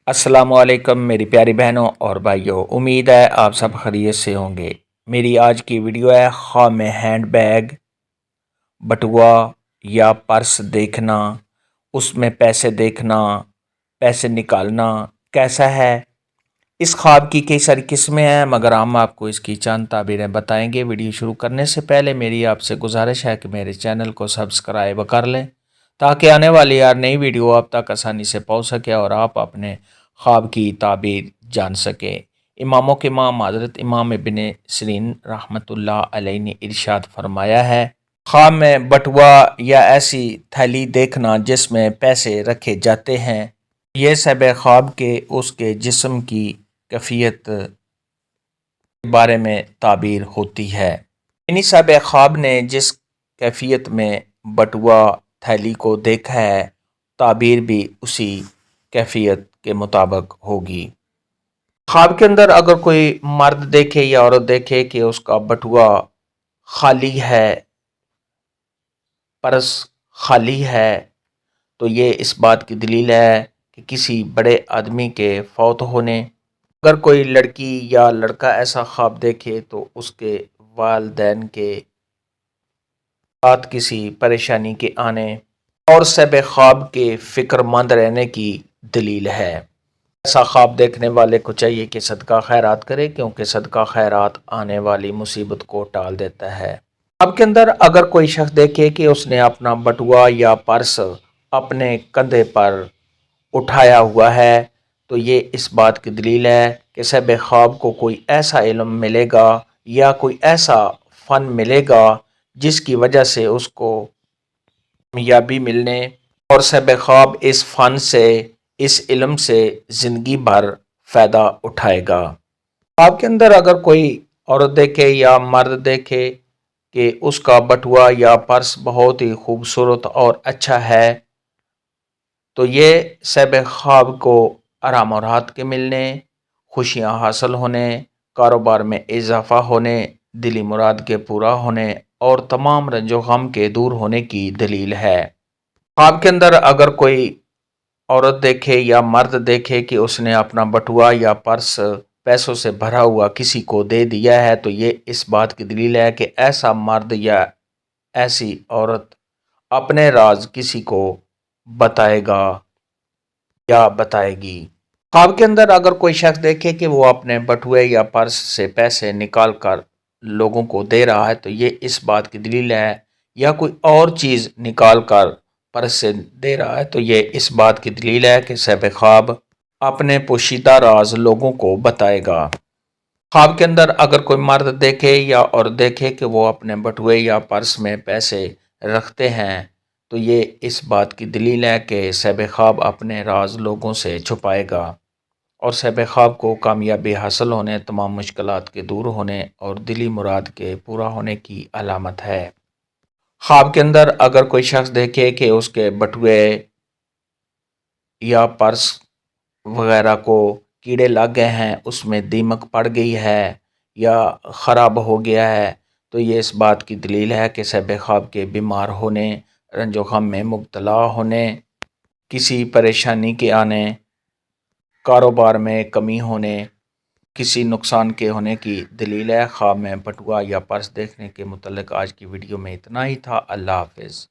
السلام علیکم میری پیاری بہنوں اور بھائیوں، امید ہے آپ سب خیریت سے ہوں گے۔ میری آج کی ویڈیو ہے خواہ میں ہینڈ بیگ، بٹوا یا پرس دیکھنا، اس میں پیسے دیکھنا، پیسے نکالنا کیسا ہے۔ اس خواب کی کئی ساری قسمیں ہیں مگر ہم آپ کو اس کی چند تعبیریں بتائیں گے۔ ویڈیو شروع کرنے سے پہلے میری آپ سے گزارش ہے کہ میرے چینل کو سبسکرائب کر لیں تاکہ آنے والی ہر نئی ویڈیو آپ تک آسانی سے پہنچ سکے اور آپ اپنے خواب کی تعبیر جان سکیں۔ اماموں کے امام حضرت امام ابن سیرین رحمۃ اللہ علیہ نے ارشاد فرمایا ہے، خواب میں بٹوا یا ایسی تھیلی دیکھنا جس میں پیسے رکھے جاتے ہیں، یہ سب خواب کے اس کے جسم کی کیفیت کے بارے میں تعبیر ہوتی ہے۔ انہی سب خواب نے جس کیفیت میں بٹوا تھیلی کو دیکھا ہے، تعبیر بھی اسی کیفیت کے مطابق ہوگی۔ خواب کے اندر اگر کوئی مرد دیکھے یا عورت دیکھے کہ اس کا بٹوا خالی ہے، پرس خالی ہے، تو یہ اس بات کی دلیل ہے کہ کسی بڑے آدمی کے فوت ہونے۔ اگر کوئی لڑکی یا لڑکا ایسا خواب دیکھے تو اس کے والدین کے ساتھ کسی پریشانی کے آنے اور سب خواب کے فکر مند رہنے کی دلیل ہے۔ ایسا خواب دیکھنے والے کو چاہیے کہ صدقہ خیرات کرے، کیونکہ صدقہ خیرات آنے والی مصیبت کو ٹال دیتا ہے۔ خواب کے اندر اگر کوئی شخص دیکھے کہ اس نے اپنا بٹوا یا پرس اپنے کندھے پر اٹھایا ہوا ہے، تو یہ اس بات کی دلیل ہے کہ صاحب خواب کو کوئی ایسا علم ملے گا یا کوئی ایسا فن ملے گا جس کی وجہ سے اس کو کامیابی ملنے اور صاحب خواب اس فن سے، اس علم سے زندگی بھر فائدہ اٹھائے گا۔ خواب کے اندر اگر کوئی عورت دیکھے یا مرد دیکھے کہ اس کا بٹوا یا پرس بہت ہی خوبصورت اور اچھا ہے، تو یہ صاحب خواب کو آرام و راحت کے ملنے، خوشیاں حاصل ہونے، کاروبار میں اضافہ ہونے، دلی مراد کے پورا ہونے اور تمام رنج و غم کے دور ہونے کی دلیل ہے۔ خواب کے اندر اگر کوئی عورت دیکھے یا مرد دیکھے کہ اس نے اپنا بٹوا یا پرس پیسوں سے بھرا ہوا کسی کو دے دیا ہے، تو یہ اس بات کی دلیل ہے کہ ایسا مرد یا ایسی عورت اپنے راز کسی کو بتائے گا یا بتائے گی۔ خواب کے اندر اگر کوئی شخص دیکھے کہ وہ اپنے بٹوے یا پرس سے پیسے نکال کر لوگوں کو دے رہا ہے، تو یہ اس بات کی دلیل ہے، یا کوئی اور چیز نکال کر پرس سے دے رہا ہے تو یہ اس بات کی دلیل ہے کہ صاحب خواب اپنے پوشیدہ راز لوگوں کو بتائے گا۔ خواب کے اندر اگر کوئی مرد دیکھے یا عورت دیکھے کہ وہ اپنے بٹوے یا پرس میں پیسے رکھتے ہیں، تو یہ اس بات کی دلیل ہے کہ صاحب خواب اپنے راز لوگوں سے چھپائے گا اور صاحب خواب کو کامیابی حاصل ہونے، تمام مشکلات کے دور ہونے اور دلی مراد کے پورا ہونے کی علامت ہے۔ خواب کے اندر اگر کوئی شخص دیکھے کہ اس کے بٹوے یا پرس وغیرہ کو کیڑے لگ گئے ہیں، اس میں دیمک پڑ گئی ہے یا خراب ہو گیا ہے، تو یہ اس بات کی دلیل ہے کہ صاحب خواب کے بیمار ہونے، رنج و غم میں مبتلا ہونے، کسی پریشانی کے آنے، کاروبار میں کمی ہونے، کسی نقصان کے ہونے کی دلیل ہے۔ خواب میں بٹوا یا پرس دیکھنے کے متعلق آج کی ویڈیو میں اتنا ہی تھا۔ اللہ حافظ۔